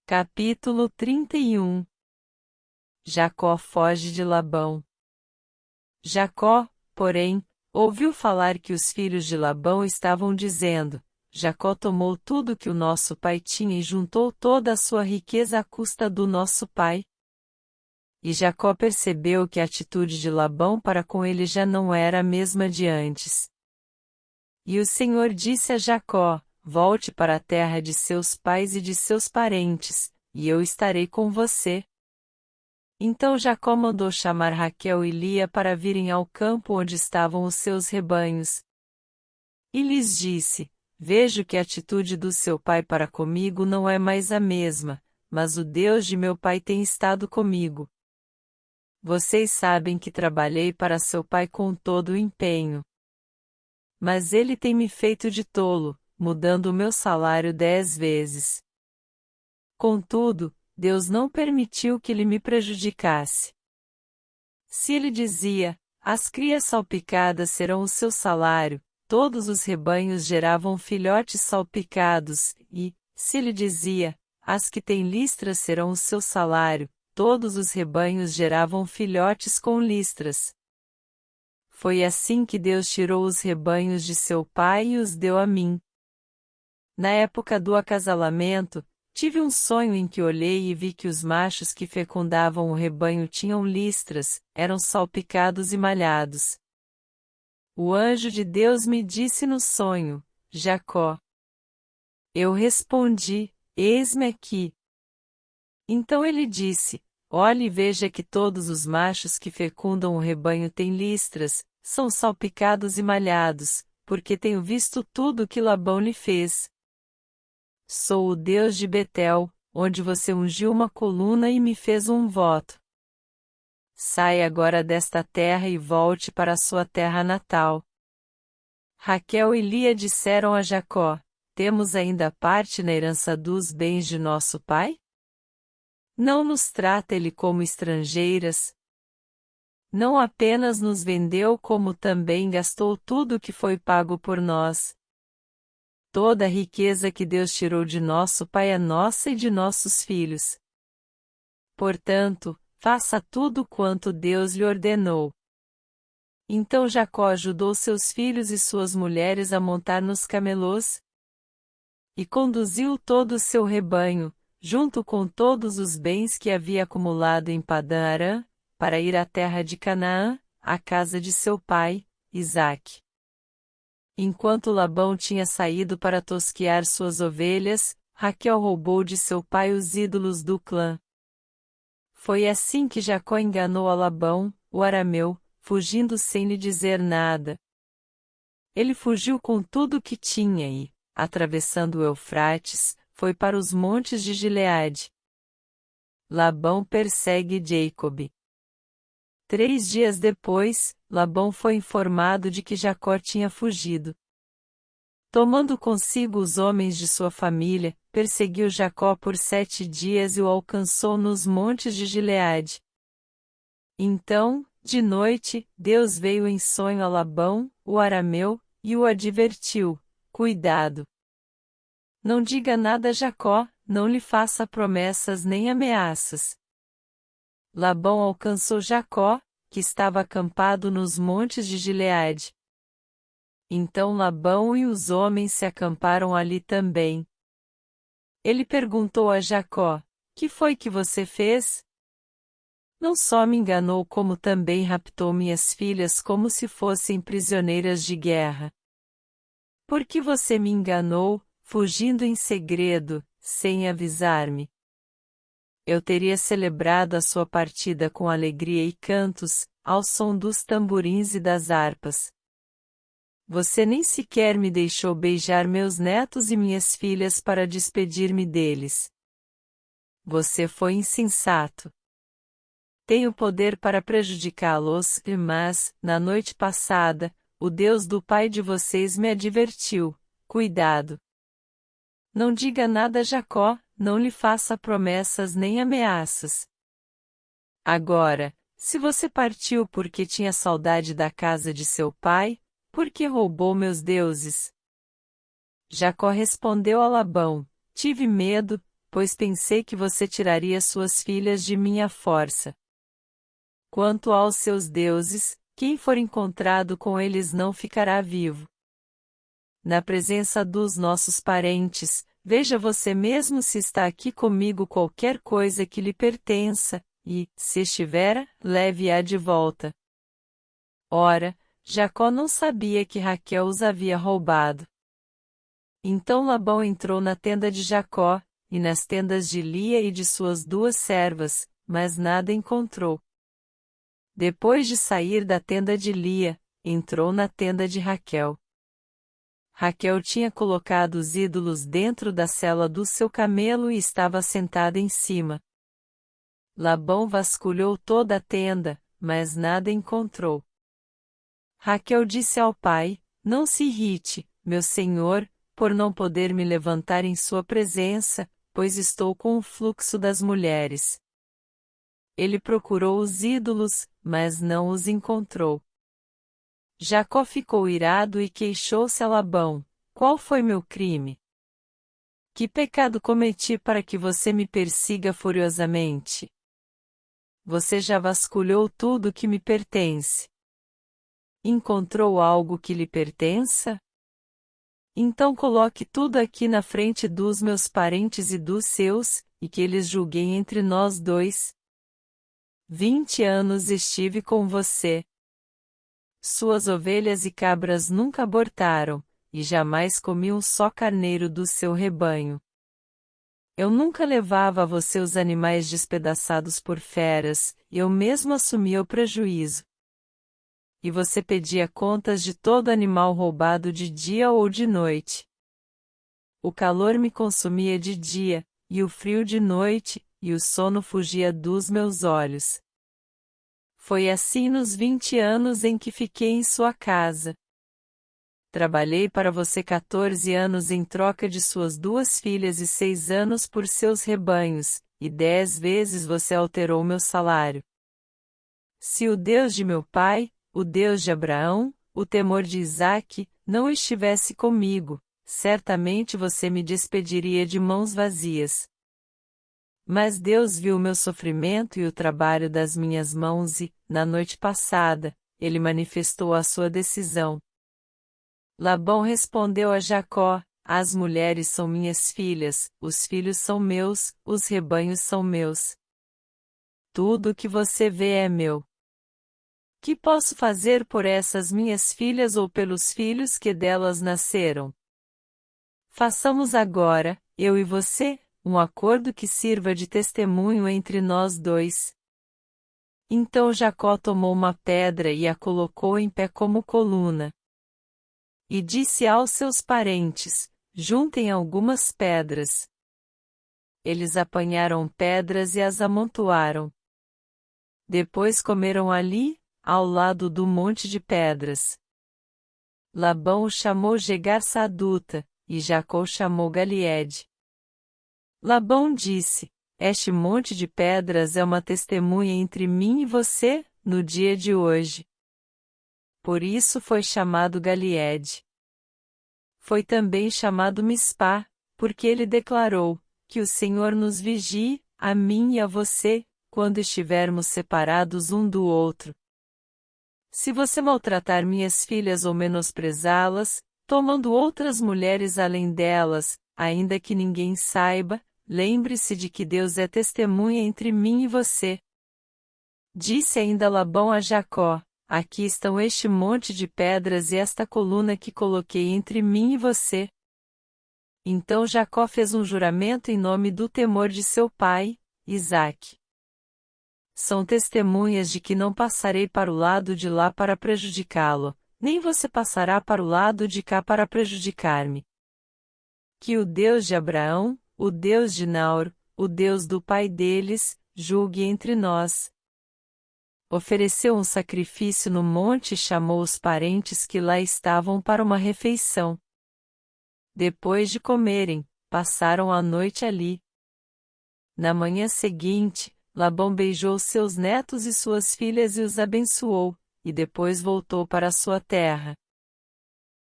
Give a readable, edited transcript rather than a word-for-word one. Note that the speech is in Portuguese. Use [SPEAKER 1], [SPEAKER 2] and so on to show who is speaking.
[SPEAKER 1] Capítulo 31. Jacó foge de Labão. Jacó, porém, ouviu falar que os filhos de Labão estavam dizendo: Jacó tomou tudo que o nosso pai tinha e juntou toda a sua riqueza à custa do nosso pai. E Jacó percebeu que a atitude de Labão para com ele já não era a mesma de antes. E o Senhor disse a Jacó: Volte para a terra de seus pais e de seus parentes, e eu estarei com você. Então Jacó mandou chamar Raquel e Lia para virem ao campo onde estavam os seus rebanhos. E lhes disse: Vejo que a atitude do seu pai para comigo não é mais a mesma, mas o Deus de meu pai tem estado comigo. Vocês sabem que trabalhei para seu pai com todo o empenho. Mas ele tem me feito de tolo, mudando o meu salário 10 vezes. Contudo, Deus não permitiu que ele me prejudicasse. Se ele dizia: As crias salpicadas serão o seu salário, todos os rebanhos geravam filhotes salpicados, e, se ele dizia: As que têm listras serão o seu salário, todos os rebanhos geravam filhotes com listras. Foi assim que Deus tirou os rebanhos de seu pai e os deu a mim. Na época do acasalamento, tive um sonho em que olhei e vi que os machos que fecundavam o rebanho tinham listras, eram salpicados e malhados. O anjo de Deus me disse no sonho: Jacó. Eu respondi: Eis-me aqui. Então ele disse: Olhe e veja que todos os machos que fecundam o rebanho têm listras, são salpicados e malhados, porque tenho visto tudo o que Labão lhe fez. Sou o Deus de Betel, onde você ungiu uma coluna e me fez um voto. Saia agora desta terra e volte para a sua terra natal. Raquel e Lia disseram a Jacó: Temos ainda parte na herança dos bens de nosso pai? Não nos trata ele como estrangeiras. Não apenas nos vendeu, como também gastou tudo o que foi pago por nós. Toda a riqueza que Deus tirou de nosso pai é nossa e de nossos filhos. Portanto, faça tudo quanto Deus lhe ordenou. Então Jacó ajudou seus filhos e suas mulheres a montar nos camelôs e conduziu todo o seu rebanho, junto com todos os bens que havia acumulado em Padã-Arã, para ir à terra de Canaã, à casa de seu pai, Isaque. Enquanto Labão tinha saído para tosquear suas ovelhas, Raquel roubou de seu pai os ídolos do clã. Foi assim que Jacó enganou a Labão, o arameu, fugindo sem lhe dizer nada. Ele fugiu com tudo o que tinha e, atravessando o Eufrates, foi para os montes de Gileade. Labão persegue Jacob. 3 dias depois, Labão foi informado de que Jacó tinha fugido. Tomando consigo os homens de sua família, perseguiu Jacó por 7 dias e o alcançou nos montes de Gileade. Então, de noite, Deus veio em sonho a Labão, o arameu, e o advertiu: Cuidado! Não diga nada a Jacó, não lhe faça promessas nem ameaças. Labão alcançou Jacó, que estava acampado nos montes de Gileade. Então Labão e os homens se acamparam ali também. Ele perguntou a Jacó: Que foi que você fez? Não só me enganou, como também raptou minhas filhas como se fossem prisioneiras de guerra. Por que você me enganou, fugindo em segredo, sem avisar-me? Eu teria celebrado a sua partida com alegria e cantos, ao som dos tamborins e das harpas. Você nem sequer me deixou beijar meus netos e minhas filhas para despedir-me deles. Você foi insensato. Tenho poder para prejudicá-los, mas, na noite passada, o Deus do pai de vocês me advertiu: Cuidado! Não diga nada a Jacó, não lhe faça promessas nem ameaças. Agora, se você partiu porque tinha saudade da casa de seu pai, por que roubou meus deuses? Jacó respondeu a Labão: Tive medo, pois pensei que você tiraria suas filhas de minha força. Quanto aos seus deuses, quem for encontrado com eles não ficará vivo. Na presença dos nossos parentes, veja você mesmo se está aqui comigo qualquer coisa que lhe pertença, e, se estiver, leve-a de volta. Ora, Jacó não sabia que Raquel os havia roubado. Então Labão entrou na tenda de Jacó, e nas tendas de Lia e de suas 2 servas, mas nada encontrou. Depois de sair da tenda de Lia, entrou na tenda de Raquel. Raquel tinha colocado os ídolos dentro da sela do seu camelo e estava sentada em cima. Labão vasculhou toda a tenda, mas nada encontrou. Raquel disse ao pai: Não se irrite, meu senhor, por não poder me levantar em sua presença, pois estou com o fluxo das mulheres. Ele procurou os ídolos, mas não os encontrou. Jacó ficou irado e queixou-se a Labão: Qual foi meu crime? Que pecado cometi para que você me persiga furiosamente? Você já vasculhou tudo que me pertence. Encontrou algo que lhe pertença? Então coloque tudo aqui na frente dos meus parentes e dos seus, e que eles julguem entre nós 2. 20 anos estive com você. Suas ovelhas e cabras nunca abortaram, e jamais comi um só carneiro do seu rebanho. Eu nunca levava a você os animais despedaçados por feras, eu mesmo assumia o prejuízo. E você pedia contas de todo animal roubado de dia ou de noite. O calor me consumia de dia, e o frio de noite, e o sono fugia dos meus olhos. Foi assim nos 20 anos em que fiquei em sua casa. Trabalhei para você 14 anos em troca de suas 2 filhas e 6 anos por seus rebanhos, e 10 vezes você alterou meu salário. Se o Deus de meu pai, o Deus de Abraão, o temor de Isaque, não estivesse comigo, certamente você me despediria de mãos vazias. Mas Deus viu o meu sofrimento e o trabalho das minhas mãos e, na noite passada, Ele manifestou a sua decisão. Labão respondeu a Jacó: As mulheres são minhas filhas, os filhos são meus, os rebanhos são meus. Tudo o que você vê é meu. Que posso fazer por essas minhas filhas ou pelos filhos que delas nasceram? Façamos agora, eu e você, um acordo que sirva de testemunho entre nós 2. Então Jacó tomou uma pedra e a colocou em pé como coluna. E disse aos seus parentes: Juntem algumas pedras. Eles apanharam pedras e as amontoaram. Depois comeram ali, ao lado do monte de pedras. Labão o chamou Jegar-Saduta, e Jacó o chamou Galiede. Labão disse: Este monte de pedras é uma testemunha entre mim e você, no dia de hoje. Por isso foi chamado Galiede. Foi também chamado Mispá, porque ele declarou: Que o Senhor nos vigie, a mim e a você, quando estivermos separados um do outro. Se você maltratar minhas filhas ou menosprezá-las, tomando outras mulheres além delas, ainda que ninguém saiba, lembre-se de que Deus é testemunha entre mim e você. Disse ainda Labão a Jacó: Aqui estão este monte de pedras e esta coluna que coloquei entre mim e você. Então Jacó fez um juramento em nome do temor de seu pai, Isaque. São testemunhas de que não passarei para o lado de lá para prejudicá-lo, nem você passará para o lado de cá para prejudicar-me. Que o Deus de Abraão, o Deus de Naor, o Deus do pai deles, julgue entre nós. Ofereceu um sacrifício no monte e chamou os parentes que lá estavam para uma refeição. Depois de comerem, passaram a noite ali. Na manhã seguinte, Labão beijou seus netos e suas filhas e os abençoou, e depois voltou para sua terra.